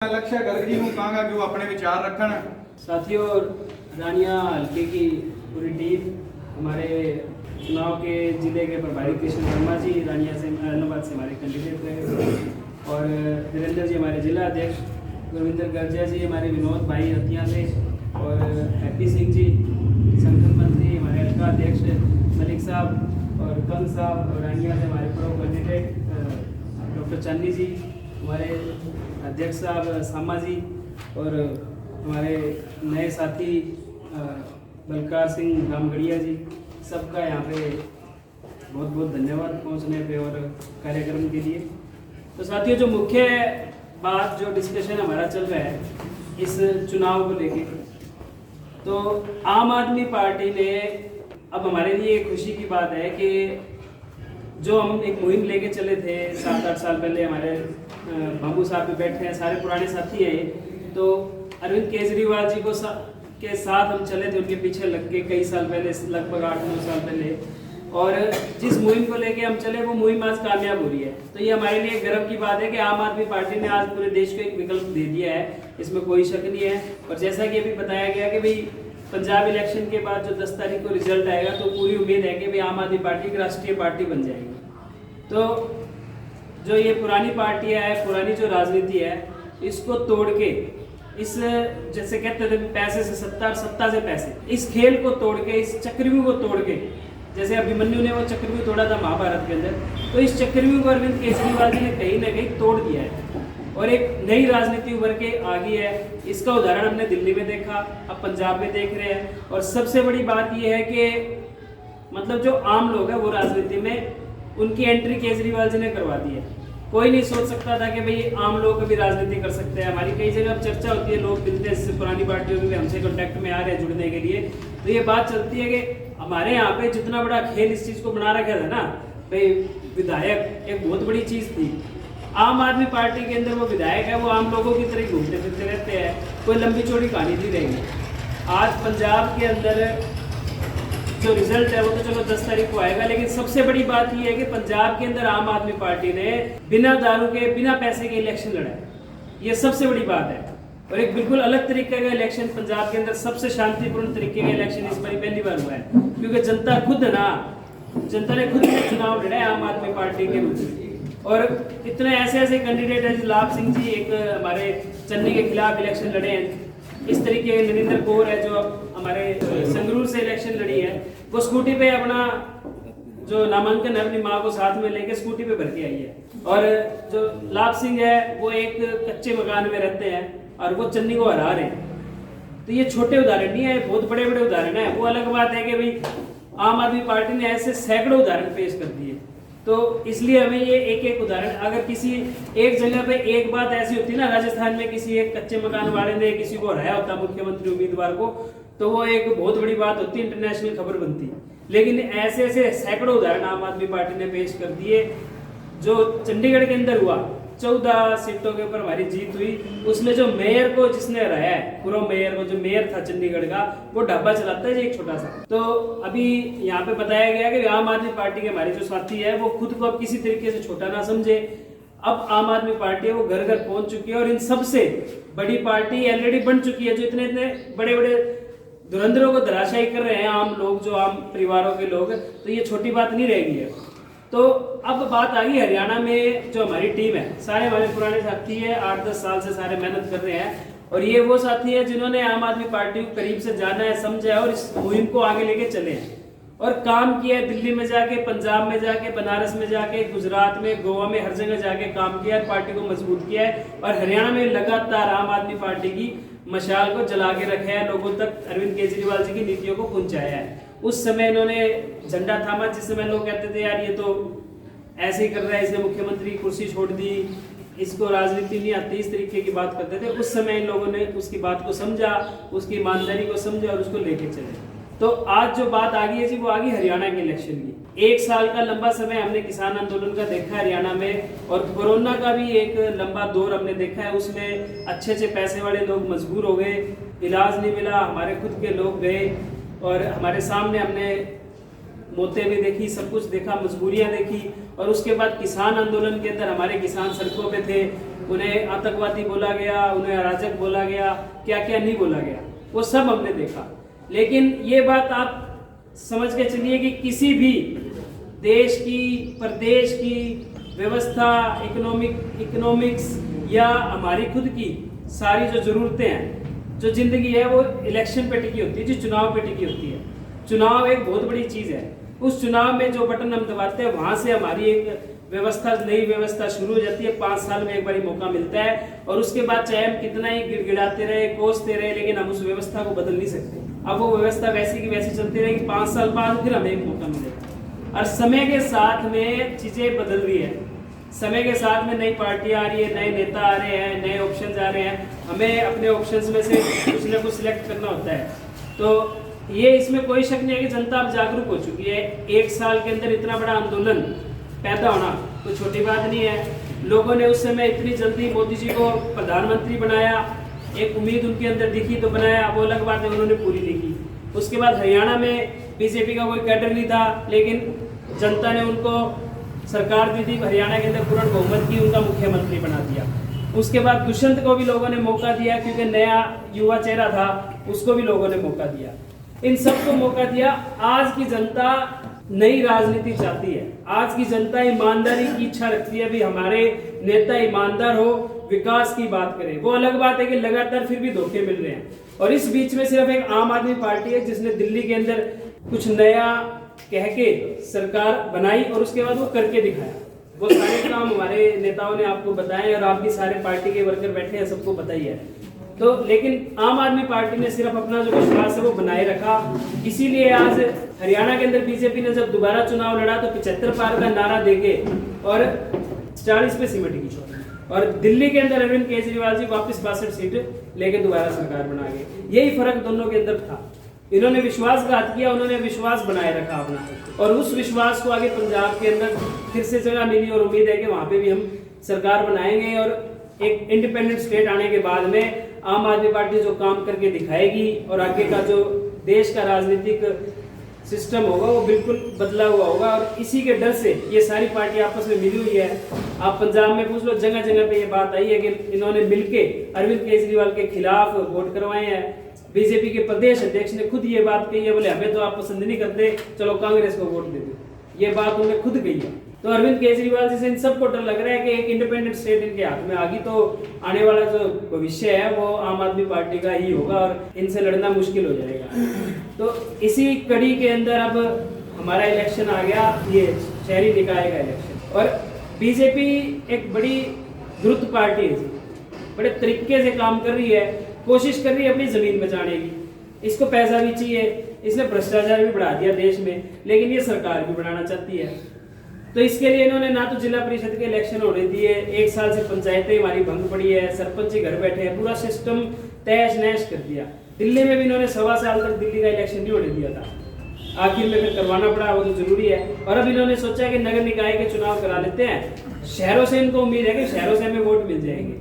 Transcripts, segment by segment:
लक्ष्य गर्ग जी को कहांगा कि वो अपने विचार रखन। साथियों, रानिया हल्के की पूरी टीम हमारे चुनाव के जिले के प्रभारी कृष्ण शर्मा जी रानिया से इलाहाबाद से हमारे कैंडिडेट रहे, और वीरेंद्र जी हमारे जिला अध्यक्ष, गुरविंदर गर्जा जी हमारे विनोद भाई हथिया से, और हैप्पी सिंह जी संगठन मंत्री हमारे हल्का अध्यक्ष मलिक साहब, और कंग साहब, और रानिया से हमारे प्रो कैंडिडेट डॉक्टर चांदी जी, हमारे अध्यक्ष साहब सामा जी, और हमारे नए साथी बलकार सिंह रामगढ़िया जी, सबका यहाँ पे बहुत बहुत धन्यवाद पहुँचने पे और कार्यक्रम के लिए। तो साथियों, जो मुख्य बात जो डिस्कशन हमारा चल रहा है इस चुनाव को लेके, तो आम आदमी पार्टी ने, अब हमारे लिए खुशी की बात है कि जो हम एक मुहिम लेके चले थे 7-8 साल पहले, हमारे बाबू साहब भी बैठे हैं, सारे पुराने साथी हैं, तो अरविंद केजरीवाल जी को के साथ हम चले थे, उनके पीछे लग के कई साल पहले, लगभग 8-9 साल पहले, और जिस मुहिम को लेके हम चले वो मुहिम आज कामयाब हो रही है। तो ये हमारे लिए गर्व की बात है कि आम आदमी पार्टी ने आज पूरे देश को एक विकल्प दे दिया है, इसमें कोई शक नहीं है। और जैसा कि अभी बताया गया कि भाई पंजाब इलेक्शन के बाद जो 10 तारीख को रिजल्ट आएगा, तो पूरी उम्मीद है कि भाई आम आदमी पार्टी एक राष्ट्रीय पार्टी बन जाएगी। तो जो ये पुरानी पार्टी है, पुरानी जो राजनीति है, इसको तोड़ के, इस जैसे कहते थे पैसे से सत्ता और सत्ता से पैसे, इस खेल को तोड़ के, इस चक्रव्यूह को तोड़ के, जैसे अभिमन्यु ने वो चक्रव्यूह तोड़ा था महाभारत के अंदर, तो इस चक्रव्यूह को अरविंद केजरीवाल जी ने कहीं ना कहीं तोड़ दिया है और एक नई राजनीति उभर के आ गई है। इसका उदाहरण हमने दिल्ली में देखा, अब पंजाब में देख रहे हैं। और सबसे बड़ी बात यह है कि मतलब जो आम लोग हैं वो राजनीति में, उनकी एंट्री केजरीवाल जी ने करवा दी है। कोई नहीं सोच सकता था कि भाई आम लोग कभी राजनीति कर सकते हैं। हमारी कई जगह चर्चा होती है, लोग मिलते हैं पुरानी पार्टियों में, हमसे कांटेक्ट में आ रहे हैं जुड़ने के लिए, तो ये बात चलती है कि हमारे यहाँ पे जितना बड़ा खेल इस चीज को बना रखा था ना भाई, विधायक एक बहुत बड़ी चीज थी। आम आदमी पार्टी के अंदर वो विधायक है, वो आम लोगों की तरह घूमते फिरते रहते हैं, कोई लंबी चौड़ी कहानी नहीं रहेगी। आज पंजाब के अंदर जो रिजल्ट है वो तो चलो 10 तारीख को आएगा, लेकिन सबसे बड़ी बात यह है कि पंजाब के अंदर आम आदमी पार्टी ने बिना दारू के, बिना पैसे के इलेक्शन लड़ा है। ये सबसे बड़ी बात है, और एक बिल्कुल अलग तरीके का इलेक्शन पंजाब के अंदर, सबसे शांतिपूर्ण तरीके का इलेक्शन इस बार पहली बार हुआ है, क्योंकि जनता खुद ना, जनता ने खुद चुनाव लड़ा है आम आदमी पार्टी के रूप में। और इतने ऐसे ऐसे कैंडिडेट है, लाभ सिंह जी एक हमारे चन्नी के खिलाफ इलेक्शन लड़े हैं, इस तरीके नरेंद्र कौर है जो हमारे संगरूर से इलेक्शन लड़ी है, वो स्कूटी पे अपना जो नामांकन है अपनी माँ को साथ में लेके स्कूटी पे भर के आई है। और जो लाभ सिंह है वो एक कच्चे मकान में रहते हैं और वो चन्नी को हरा रहे हैं। तो ये छोटे उदाहरण नहीं है, बहुत बड़े बड़े उदाहरण है। वो अलग बात है कि भाई आम आदमी पार्टी ने ऐसे सैकड़ों उदाहरण पेश कर दिए। तो इसलिए हमें ये एक एक उदाहरण, अगर किसी एक जगह पे एक बात ऐसी होती ना, राजस्थान में किसी एक कच्चे मकान वाले ने किसी को हराया होता मुख्यमंत्री उम्मीदवार को, तो वो एक बहुत बड़ी बात होती, इंटरनेशनल खबर बनती। लेकिन ऐसे ऐसे सैकड़ों उदाहरण आम आदमी पार्टी ने पेश कर दिए। जो चंडीगढ़ के अंदर हुआ, 14 सीटों के ऊपर हमारी जीत हुई, उसमें जो मेयर को जिसने हराया है, पूर्व मेयर को, जो मेयर था चंडीगढ़ का, वो ढाबा चलाता है जी एक छोटा सा। तो अभी यहाँ पे बताया गया कि आम आदमी पार्टी के हमारे जो साथी है वो खुद को अब किसी तरीके से छोटा ना समझे। अब आम आदमी पार्टी है वो घर घर पहुंच चुकी है, और इन सबसे बड़ी पार्टी ऑलरेडी बन चुकी है। जो इतने इतने बड़े बड़े धुरंधरों को धराशायी कर रहे हैं आम लोग, जो आम परिवारों के लोग, तो ये छोटी बात नहीं रहेगी है। तो अब बात आ गई हरियाणा में, जो हमारी टीम है, सारे हमारे पुराने साथी है, 8-10 साल से सारे मेहनत कर रहे हैं, और ये वो साथी है जिन्होंने आम आदमी पार्टी को करीब से जाना है, समझा है, और इस मुहिम को आगे लेके चले हैं और काम किया है। दिल्ली में जाके, पंजाब में जाके, बनारस में जाके, गुजरात में, गोवा में, हर जगह जाके काम किया है, पार्टी को मजबूत किया है, और हरियाणा में लगातार आम आदमी पार्टी की मशाल को जला के रखा है, लोगों तक अरविंद केजरीवाल जी की नीतियों को पहुंचाया है। उस समय इन्होंने झंडा थामा, जिस समय लोग कहते थे यार ये तो ऐसे ही कर रहा है, इसने मुख्यमंत्री की कुर्सी छोड़ दी, इसको राजनीति नहीं आती, इस तरीके की बात करते थे। उस समय इन लोगों ने उसकी बात को समझा, उसकी ईमानदारी को समझा और उसको लेके चले। तो आज जो बात आ गई है जी, वो आ गई हरियाणा के इलेक्शन की। 1 साल का लंबा समय हमने किसान आंदोलन का देखा है हरियाणा में, और कोरोना का भी एक लंबा दौर हमने देखा है। उसमें अच्छे अच्छे पैसे वाले लोग मजबूर हो गए, इलाज नहीं मिला, हमारे खुद के लोग गए, और हमारे सामने हमने मौतें भी देखी, सब कुछ देखा, मजबूरियां देखी, और उसके बाद किसान आंदोलन के अंदर हमारे किसान सड़कों पे थे, उन्हें आतंकवादी बोला गया, उन्हें अराजक बोला गया, क्या क्या नहीं बोला गया, वो सब हमने देखा। लेकिन ये बात आप समझ के चलिए कि किसी भी देश की, प्रदेश की व्यवस्था, इकोनॉमिक्स या हमारी खुद की सारी जो ज़रूरतें हैं, जो ज़िंदगी है, वो इलेक्शन पे टिकी होती है, जो चुनाव पे टिकी होती है। चुनाव एक बहुत बड़ी चीज़ है। उस चुनाव में जो बटन हम दबाते हैं, वहाँ से हमारी एक व्यवस्था, नई व्यवस्था शुरू हो जाती है। 5 साल में एक बार मौका मिलता है और उसके बाद चाहे हम कितना ही गिड़गिड़ाते रहे, कोसते रहे, लेकिन हम उस व्यवस्था को बदल नहीं सकते। अब वो व्यवस्था वैसी की वैसी चलती रहेगी। 5 साल बाद फिर हमें एक मौका मिलेगा। और समय के साथ में चीज़ें बदल रही है, समय के साथ में नई पार्टियां आ रही है, नए नेता आ रहे हैं, नए ऑप्शंस आ रहे हैं। हमें अपने ऑप्शंस में से कुछ ना कुछ सिलेक्ट करना होता है। तो ये इसमें कोई शक नहीं है कि जनता अब जागरूक हो चुकी है। 1 साल के अंदर इतना बड़ा आंदोलन पैदा होना कोई छोटी बात नहीं है। लोगों ने उस समय इतनी जल्दी मोदी जी को प्रधानमंत्री बनाया, एक उम्मीद उनके अंदर दिखी तो बनाया, वो अलग बात है, उन्होंने पूरी नहीं की। उसके बाद हरियाणा में बीजेपी का कोई कैडर नहीं था, लेकिन जनता ने उनको सरकार दी थी, हरियाणा के अंदर पूर्ण बहुमत की, उनका मुख्यमंत्री बना दिया। उसके बाद दुष्यंत को भी लोगों ने मौका दिया, क्योंकि नया युवा चेहरा था, उसको भी लोगों ने मौका दिया। इन सबको मौका दिया। आज की जनता नई राजनीति चाहती है। आज की जनता ईमानदारी की इच्छा रखती है, भी हमारे नेता ईमानदार हो, विकास की बात करें। वो अलग बात है कि लगातार फिर भी धोखे मिल रहे हैं। और इस बीच में सिर्फ एक आम आदमी पार्टी है जिसने दिल्ली के अंदर कुछ नया कह के सरकार बनाई और उसके बाद वो करके दिखाया। वो सारे काम हमारे नेताओं ने आपको बताए और आपकी सारे पार्टी के वर्कर बैठे हैं, सबको पता ही है। तो लेकिन आम आदमी पार्टी ने सिर्फ अपना जो विश्वास है वो बनाए रखा। इसीलिए आज हरियाणा के अंदर बीजेपी ने जब दोबारा चुनाव लड़ा तो 75 पार का नारा देके और 40 पे सिमट गई। और दिल्ली के अंदर अरविंद केजरीवाल जी वापस 62 सीट लेके दोबारा सरकार बना गए। यही फर्क दोनों के अंदर था। इन्होंने विश्वासघात किया, उन्होंने विश्वास बनाए रखा अपना, और उस विश्वास को आगे पंजाब के अंदर फिर से जगह मिली और उम्मीद है कि वहां पे भी हम सरकार बनाएंगे। और एक इंडिपेंडेंट स्टेट आने के बाद में आम आदमी पार्टी जो काम करके दिखाएगी और आगे का जो देश का राजनीतिक सिस्टम होगा वो बिल्कुल बदला हुआ होगा। और इसी के डर से ये सारी पार्टी आपस में मिली हुई है। आप पंजाब में पूछ लो, जगह जगह पे ये बात आई है कि इन्होंने मिलके अरविंद केजरीवाल के खिलाफ वोट करवाए हैं। बीजेपी के प्रदेश अध्यक्ष ने खुद ये बात कही है, बोले हमें तो आप पसंद नहीं करते, चलो कांग्रेस को वोट दे दो। ये बात उन्होंने खुद कही है। तो अरविंद केजरीवाल जी से इन सबको डर लग रहा है कि एक इंडिपेंडेंट स्टेट इनके हाथ में आ गई तो आने वाला जो भविष्य है वो आम आदमी पार्टी का ही होगा और इनसे लड़ना मुश्किल हो जाएगा। तो इसी कड़ी के अंदर अब हमारा इलेक्शन आ गया, ये शहरी निकाय का इलेक्शन। और बीजेपी एक बड़ी द्रुत पार्टी है, बड़े तरीके से काम कर रही है, कोशिश कर रही है अपनी जमीन बचाने की। इसको पैसा भी चाहिए, इसने भ्रष्टाचार भी बढ़ा दिया देश में, लेकिन ये सरकार भी बढ़ाना चाहती है। तो इसके लिए इन्होंने ना तो जिला परिषद के इलेक्शन होने दिए, 1 साल से पंचायतें हमारी भंग पड़ी है, सरपंच ही घर बैठे हैं, पूरा सिस्टम तहस नहस कर दिया। दिल्ली में भी इन्होंने 1.25 साल तक दिल्ली का इलेक्शन नहीं होने दिया था, आखिर में फिर करवाना पड़ा, वो तो जरूरी है। और अब इन्होंने सोचा कि नगर निकाय के चुनाव करा लेते हैं। शहरों से इनको उम्मीद है कि शहरों से हमें वोट मिल जाएंगे,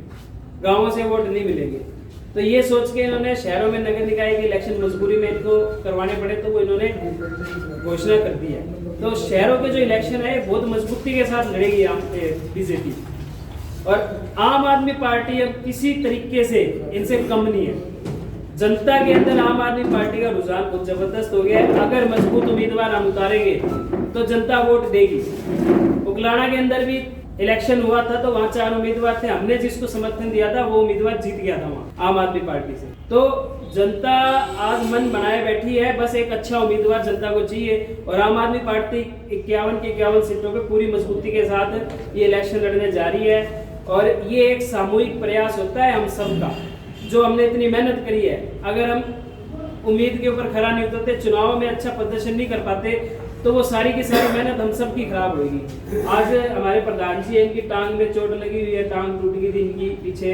गाँवों से वोट नहीं मिलेंगे। तो ये सोच के इन्होंने शहरों में नगर निकाय के इलेक्शन मजबूरी में इनको करवाने पड़े, तो वो इन्होंने घोषणा कर दी है। तो शहरों के जो इलेक्शन है बहुत मजबूती के साथ लड़ेगी बीजेपी। और आम आदमी पार्टी अब किसी तरीके से इनसे कम नहीं है। जनता के अंदर आम आदमी पार्टी का रुझान बहुत जबरदस्त हो गया है। अगर मजबूत उम्मीदवार हम उतारेंगे तो जनता वोट देगी। उकलाना के अंदर भी इलेक्शन हुआ था तो वहाँ 4 उम्मीदवार थे, हमने जिसको समर्थन दिया था वो उम्मीदवार जीत गया था वहाँ आम आदमी पार्टी से। तो जनता आज मन बनाए बैठी है, बस एक अच्छा उम्मीदवार जनता को चाहिए। और आम आदमी पार्टी 51 की 51 सीटों पे पूरी मजबूती के साथ ये इलेक्शन लड़ने जा रही है। और ये एक सामूहिक प्रयास होता है हम सबका, जो हमने इतनी मेहनत करी है। अगर हम उम्मीद के ऊपर खरा नहीं उतरते, चुनाव में अच्छा प्रदर्शन नहीं कर पाते, तो वो सारी की सारी मेहनत हम सब की खराब होगी। आज हमारे प्रधान जी है, इनकी टांग में चोट लगी हुई है, टांग टूट गई थी इनकी पीछे,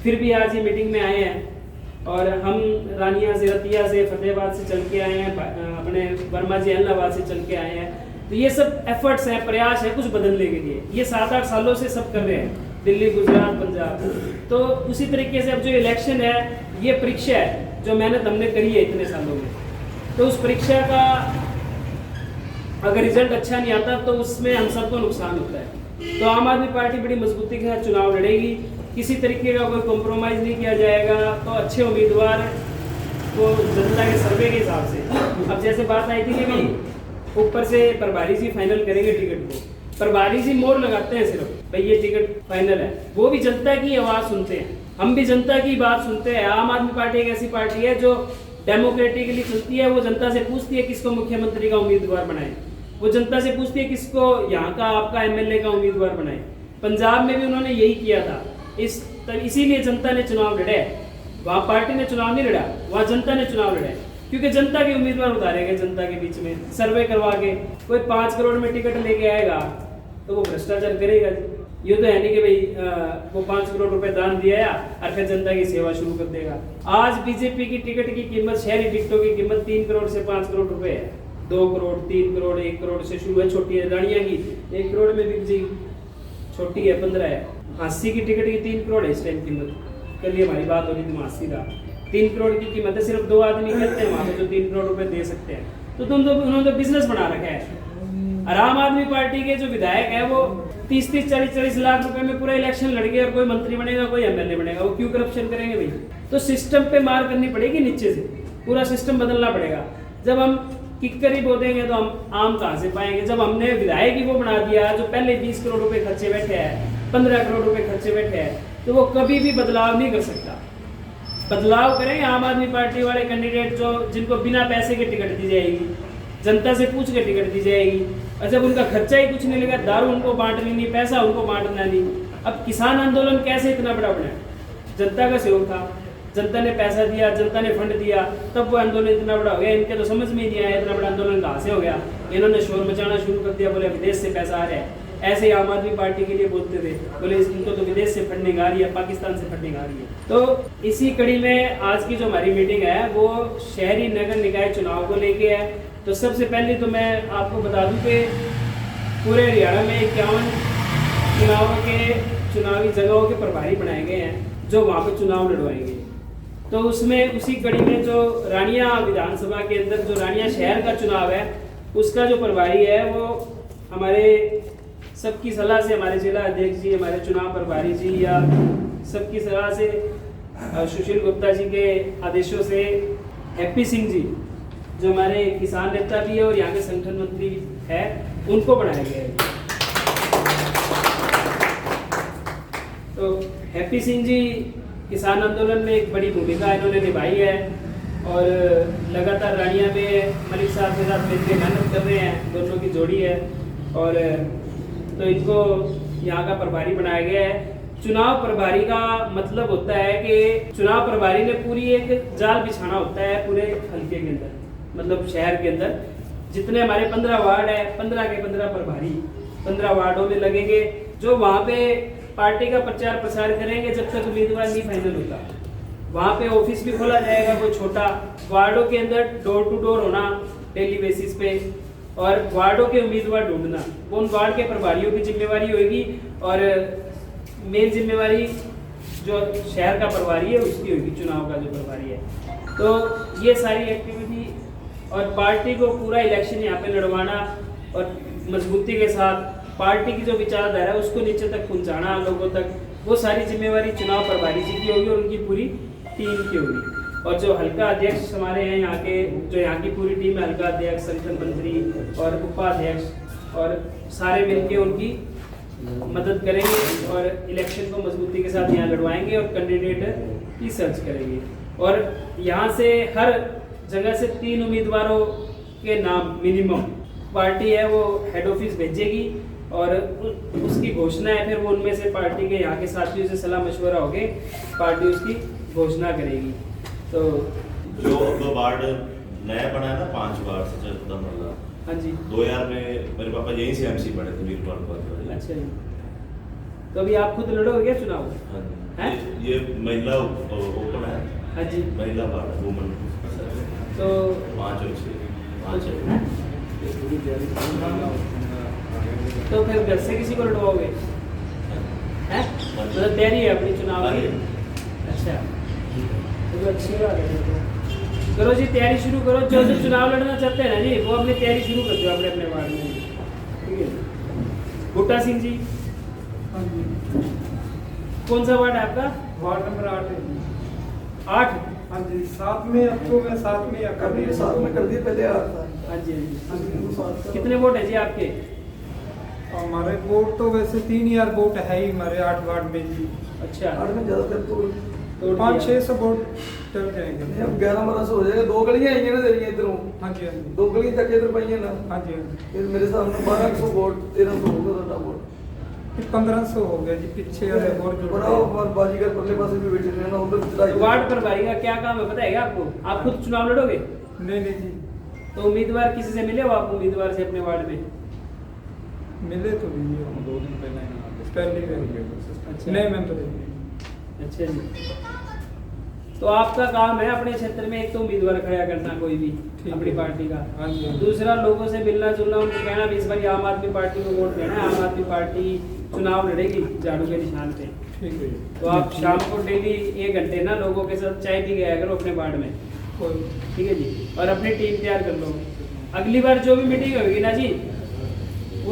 फिर भी आज ये मीटिंग में आए हैं। और हम रानिया से, रतिया से, फतेहाबाद से चल के आए हैं, अपने वर्मा जी इलाहाबाद से चल के आए हैं। तो ये सब एफर्ट्स हैं, प्रयास है कुछ बदलने के लिए। ये 7-8 सालों से सब कर रहे हैं, दिल्ली, गुजरात, पंजाब। तो उसी तरीके से अब जो इलेक्शन है ये परीक्षा है, जो मेहनत हमने करी है इतने सालों में। तो उस परीक्षा का अगर रिजल्ट अच्छा नहीं आता तो उसमें हम सबको नुकसान होता है। तो आम आदमी पार्टी बड़ी मजबूती के साथ चुनाव लड़ेगी, किसी तरीके का कोई कॉम्प्रोमाइज़ नहीं किया जाएगा। तो अच्छे उम्मीदवार को जनता के सर्वे के हिसाब से, अब जैसे बात आई थी कि भाई ऊपर से प्रभारी जी फाइनल करेंगे टिकट को, प्रभारी जी मोहर लगाते हैं सिर्फ भाई ये टिकट फाइनल है, वो भी जनता की आवाज़ सुनते हैं, हम भी जनता की बात सुनते हैं। आम आदमी पार्टी एक ऐसी पार्टी है जो डेमोक्रेटिकली चलती है, वो जनता से पूछती है किसको मुख्यमंत्री का उम्मीदवार बनाए, वो जनता से पूछती है किसको यहाँ का आपका एमएलए का उम्मीदवार बनाए। पंजाब में भी उन्होंने यही किया था, इसीलिए जनता ने चुनाव लड़े। वहाँ पार्टी ने चुनाव नहीं लड़ा, वहाँ जनता ने चुनाव लड़े, क्योंकि जनता के उम्मीदवार उतारे गए जनता के बीच में सर्वे करवा के। कोई 5 करोड़ में टिकट लेके आएगा तो वो भ्रष्टाचार करेगा। ये तो है नहीं कि भाई वो 5 करोड़ रुपए दान दिया और फिर जनता की सेवा शुरू कर देगा। आज बीजेपी की टिकट की कीमत, शहरी टिकटों की कीमत 3 करोड़ से 5 करोड़ रुपए है। 2 करोड़, 3 करोड़, 1 करोड़ से शुरू है। छोटी है रानिया की 1 करोड़ में बिक जाएगी, छोटी है 15 है। हांसी की टिकट की 3 करोड़ है इस टाइम कीमत। कल ही हमारी बात हो रही थी हांसी का, 3 करोड़ की कीमत है। सिर्फ 2 आदमी कहते हैं वहाँ पे जो 3 करोड़ रुपए दे सकते हैं। तो उन्होंने तो बिजनेस बना रखा है। और आम आदमी पार्टी के जो विधायक है वो 30-30, 40-40 लाख रुपए में पूरा इलेक्शन लड़ गए और कोई मंत्री बनेगा, कोई एमएलए बनेगा। वो क्यों करप्शन करेंगे भाई? तो सिस्टम पे मार करनी पड़ेगी, नीचे से पूरा सिस्टम बदलना पड़ेगा। जब हम किक्कर ही बो देंगे तो हम आम कहाँ से पाएंगे? जब हमने विधायक ही वो बना दिया जो पहले 20 करोड़ रुपए खर्चे बैठे हैं, 15 करोड़ रुपए खर्चे बैठे हैं, तो वो कभी भी बदलाव नहीं कर सकता। बदलाव करेंगे आम आदमी पार्टी वाले कैंडिडेट जो जिनको बिना पैसे के टिकट दी जाएगी, जनता से पूछ के टिकट दी जाएगी। और जब उनका खर्चा ही कुछ नहीं लगा, दारू उनको बांटनी नहीं, पैसा उनको बांटना नहीं। अब किसान आंदोलन कैसे इतना बड़ा बना? जनता का सहयोग था, जनता ने पैसा दिया, जनता ने फंड दिया, तब वो आंदोलन इतना बड़ा हो गया। इनके तो समझ में ही नहीं आया इतना बड़ा आंदोलन कहाँ से हो गया। इन्होंने शोर मचाना शुरू कर दिया, बोले विदेश से पैसा आ रहा है। ऐसे ही आम आदमी पार्टी के लिए बोलते थे, बोले इनको तो विदेश से फंडिंग आ रही है, पाकिस्तान से फंडिंग आ रही है। तो इसी कड़ी में आज की जो हमारी मीटिंग है वो शहरी नगर निकाय चुनाव को लेके है। तो सबसे पहले तो मैं आपको बता दूं कि पूरे हरियाणा में 51 चुनावी जगहों के प्रभारी बनाए गए हैं जो वहाँ पे चुनाव लड़वाएंगे। तो उसमें उसी कड़ी में जो रानिया विधानसभा के अंदर जो रानिया शहर का चुनाव है उसका जो प्रभारी है वो हमारे सबकी सलाह से, हमारे जिला अध्यक्ष जी, हमारे चुनाव प्रभारी जी या सबकी सलाह से, सुशील गुप्ता जी के आदेशों से हैप्पी सिंह जी जो हमारे किसान नेता भी है और यहाँ के संगठन मंत्री है, उनको बनाया गया है। तो हैप्पी सिंह जी किसान आंदोलन में एक बड़ी भूमिका इन्होंने निभाई है और लगातार रानिया में मलिक साहब के साथ मिलकर मेहनत कर रहे हैं, दोनों की जोड़ी है। और तो इनको यहाँ का प्रभारी बनाया गया है। चुनाव प्रभारी का मतलब होता है कि चुनाव प्रभारी ने पूरी एक जाल बिछाना होता है पूरे हल्के के अंदर, मतलब शहर के अंदर जितने हमारे 15 वार्ड है, 15 के 15 प्रभारी 15 वार्डों में लगेंगे जो वहाँ पे पार्टी का प्रचार प्रसार करेंगे जब तक उम्मीदवार नहीं फाइनल होता। वहाँ पे ऑफिस भी खोला जाएगा कोई छोटा, वार्डों के अंदर डोर टू डोर होना डेली बेसिस पे और वार्डों के उम्मीदवार ढूंढना, वो उन वार्ड के प्रभारियों की जिम्मेवारी होगी और मेन जिम्मेवारी जो शहर का प्रभारी है उसकी होगी, चुनाव का जो प्रभारी है। तो ये सारी एक्टिविटी और पार्टी को पूरा इलेक्शन यहाँ पे लड़वाना और मजबूती के साथ पार्टी की जो विचारधारा है उसको नीचे तक पहुँचाना लोगों तक, वो सारी जिम्मेवारी चुनाव प्रभारी जी की होगी और उनकी पूरी टीम की होगी। और जो हल्का अध्यक्ष हमारे हैं यहाँ के, जो यहाँ की पूरी टीम है, हल्का अध्यक्ष, संगठन मंत्री और उपाध्यक्ष और सारे मिलके उनकी मदद करेंगे और इलेक्शन को मजबूती के साथ यहाँ लड़वाएंगे और कैंडिडेट की सर्च करेंगे। और यहाँ से हर जगह से 3 उम्मीदवारों के नाम मिनिमम पार्टी है वो हेड ऑफिस भेजेगी और उसकी घोषणा है, फिर वो उनमें से पार्टी के यहाँ के साथियों से सलाह मशवरा हो गए, पार्टी उसकी घोषणा करेगी। तो जो अब वार्ड नया बना है ना 5 वार्ड से एकदम अलग, हाँ जी, 2000 में मेरे पापा यहीं से एमसी बने थे वीरपाल पर। अच्छा जी, तो अभी आप खुद लड़ोगे क्या चुनाव? हाँ जी, ये महिला ओपन है। हाँ जी, महिला वार्ड वुमन तो 5 और 6 तो फिर घर से किसी को लड़वाओगे हैं? मतलब तैयारी है अपनी चुनाव की? अच्छा, तो अच्छी बात है। करो जी, तैयारी शुरू करो। जो जो चुनाव लड़ना चाहते हैं ना जी, वो अपनी तैयारी शुरू कर दो अपने अपने वार्ड में। ठीक है। भुट्टा सिंह जी, हाँ जी, कौन सा वार्ड है आपका? वार्ड नंबर 8 है। 8। हाँ जी, 7 में अब तो मैं 7 में या कर दिया, 7 में कर दिया, पहले आता है। हाँ जी, हाँ जी, वो 7 का। कितने वोट है जी आपके? हमारे वोट तो वैसे 3000 वोट है ही हमारे 8 वार्ड में जी। अच्छा, 8 में ज्यादातर तो 500-600 वोट चल जाएंगे। नहीं, अब 11-1200 हो जाएगा। 2 गलियां आई हैं ना तेरी इधरों, हाँ जी, हाँ जी, 2 गलियां तक इधर पाई है ना। हाँ जी, हाँ जी। फिर मेरे सामने 1200 वोट, 1300 होगा ਤੁਹਾਡਾ वोट। फिर 1500 हो गया जी, पीछे वाले और जुड़ बड़ा गए। और बाजीगर परले पासे भी बैठे हैं ना, उधर चढ़ाई। वार्ड प्रभारी का क्या काम है बताएगा आपको? आप खुद चुनाव लड़ोगे? नहीं नहीं जी, तो उम्मीदवार किसी से मिले हो आप उम्मीदवार से अपने वार्ड में? मिले तो नहीं हम 2 दिन पहले अच्छा। नए मेंबर हैं। अच्छा जी। तो आपका काम है अपने क्षेत्र में एक तो उम्मीदवार खड़ा करना कोई भी ठीक अपनी है। पार्टी का, हाँ जी, हाँ जी। दूसरा लोगों से मिलना जुलना, उनको कहना भी इस बार आम आदमी पार्टी को वोट देना है, आम आदमी पार्टी चुनाव लड़ेगी झाड़ू के निशान पे। ठीक है जी। तो आप शाम को डेली 1 घंटे ना लोगों के साथ चाय पी गया करो अपने वार्ड में। कोई ठीक है जी, और अपनी टीम तैयार कर लो। अगली बार जो भी मीटिंग होगी ना जी,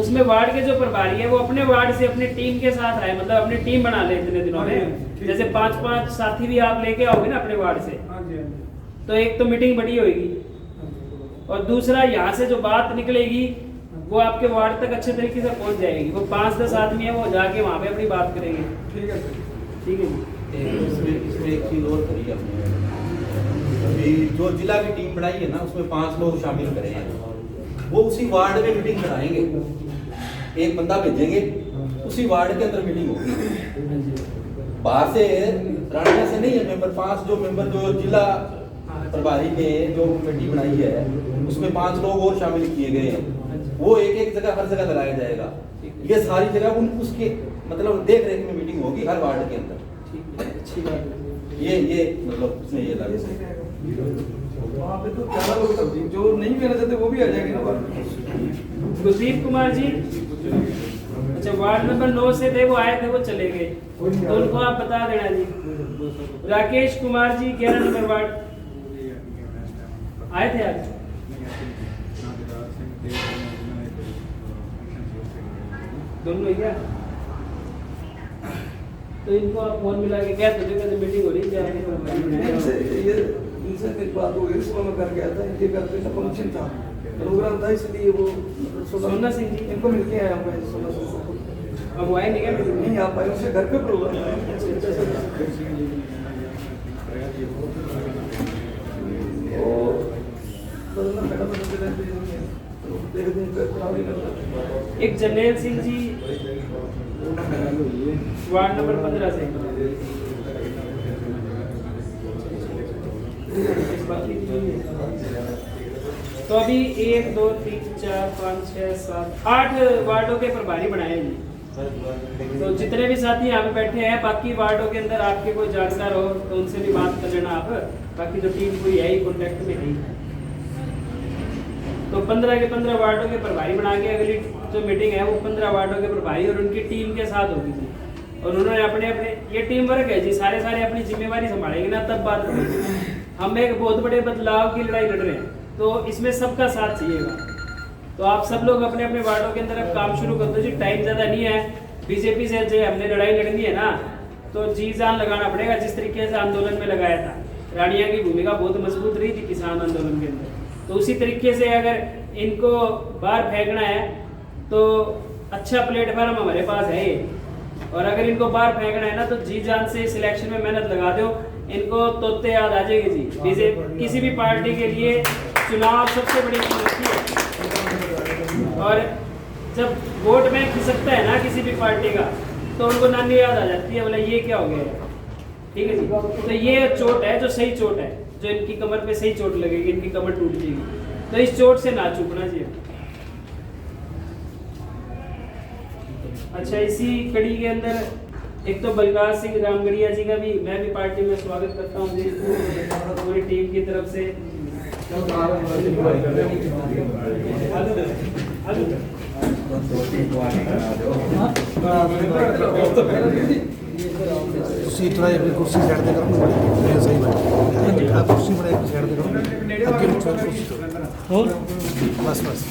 उसमें वार्ड के जो प्रभारी है वो अपने वार्ड से अपनी टीम के साथ आए, मतलब अपनी टीम बना ले इतने दिनों हाँ में। जी, जैसे 5-5 साथी भी आप लेके आओगे ना अपने वार्ड से, हाँ जी, हाँ जी, तो एक तो मीटिंग बड़ी होगी, हाँ जी। और दूसरा यहाँ से जो बात निकलेगी वो आपके वार्ड तक अच्छे तरीके से पहुंच जाएगी। वो 5-10 आदमी है, वो जाके वहाँ पे अपनी बात करेंगे। ठीक है सर। ठीक है जी। इसमें एक चीज और करी हमने, अभी जो जिला की टीम बनाई है ना, उसमें 5 लोग शामिल करे हैं। वो उसी वार्ड में मीटिंग कराएंगे, एक बंदा भेजेंगे, उसी वार्ड के अंदर मीटिंग होगी। बाहर से रानिया से नहीं है मेंबर, 5 जो मेंबर जो जिला प्रभारी ने जो कमेटी बनाई है, उसमें 5 लोग और शामिल किए गए हैं। वो एक जगह हर जगह लगाया जाएगा। ये सारी जगह उन उसके मतलब देख रेख में मीटिंग होगी हर वार्ड के अंदर। ठीक है, अच्छी बात है। ये मतलब उसमें ये ये लागू सही रहेगा। वहाँ पे तो 11 लोग तक जो नहीं कहना चाहते वो भी आ जाएंगे ना वार्ड में। गुरदीप कुमार जी, अच्छा वार्ड नंबर 9 से थे, वो आए थे, वो चले गए, तो उनको आप बता देना जी। राकेश कुमार जी 11 नंबर वार्ड आए थे आज? दोनों ही क्या? तो इनको आप फोन मिला के क्या तुझे मीटिंग हो रही है? इनसे मेरी बात हो गई, सुबह मैं कर गया था, इनके घर पे फंक्शन था, प्रोग्राम था, इसलिए वो सोना सिंह जी इनको मिलके आया हूँ मैं। सोना सिंह को अब वो आए नहीं क्या meeting में? नहीं आ पाए, उसके घर पे प्रोग्राम था। वो बदलना पैदा बदलते रहते हैं, तो देखते हैं फिर खराब ही करता है। एक जर्नैल सिंह जी वार्ड नंबर 15 से। तो अभी 1 2 3 4 5 6 7 8 वार्डों के प्रभारी बनाए हैं जी। तो जितने भी साथी यहाँ पे बैठे हैं, बाकी वार्डों के अंदर आपके कोई जानकार हो तो उनसे भी बात कर लेना आप। बाकी जो टीम पूरी है ही कॉन्टेक्ट में है। तो 15 के 15 वार्डों के प्रभारी बना के अगली जो मीटिंग है वो 15 वार्डों के प्रभारी और उनकी टीम के साथ होगी जी। और उन्होंने अपने अपने ये टीम वर्क है जी, सारे अपनी जिम्मेवारी संभालेंगे ना, तब बात होगी। हम एक बहुत बड़े बदलाव की लड़ाई लड़ रहे हैं, तो इसमें सबका साथ चाहिएगा। तो आप सब लोग अपने अपने वार्डों के अंदर अब काम शुरू कर दो जी, टाइम ज़्यादा नहीं है। बीजेपी से जो हमने लड़ाई लड़नी है ना, तो जी जान लगाना पड़ेगा। जिस तरीके से आंदोलन में लगाया था, रानिया की भूमिका बहुत मजबूत रही थी किसान आंदोलन के अंदर, तो उसी तरीके से अगर इनको बाहर फेंकना है तो अच्छा प्लेटफॉर्म हमारे पास है ये। और अगर इनको बाहर फेंकना है ना, तो जी जान से सिलेक्शन में मेहनत लगा दो, इनको तोते याद आ जाएगी जी। बीजेपी किसी भी पार्टी के लिए चुनाव सबसे बड़ी चीज होती है, और जब वोट बैंक खिसकता है ना किसी भी पार्टी का, तो उनको नानी याद आ जाती है, बोला ये क्या हो गया है। ठीक है जी, तो ये चोट है जो सही चोट है, जो इनकी कमर पे सही चोट लगेगी, इनकी कमर टूट जाएगी, तो इस चोट से ना चूकना चाहिए। अच्छा, इसी कड़ी के अंदर एक तो बलकार सिंह रामगढ़िया जी का भी मैं भी पार्टी में स्वागत करता हूँ जी, पूरी टीम की तरफ से। ਤੁਸੀਂ ਥੋੜਾ ਜਿਹਾ ਕੁਰਸੀ ਸਾਈਡ ਤੇ ਕਰੋ ਇਹ ਸਹੀ ਬੈਠ ਆ ਕੁਰਸੀ ਬਣਾ ਇੱਕ ਸਾਈਡ ਤੇ ਕਰੋ ਅੱਗੇ ਪਿੱਛੇ ਕੁਰਸੀ ਤੋਂ ਹੋਰ ਬਸ ਬਸ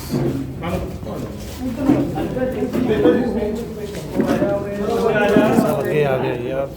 सब आगे आ गया यार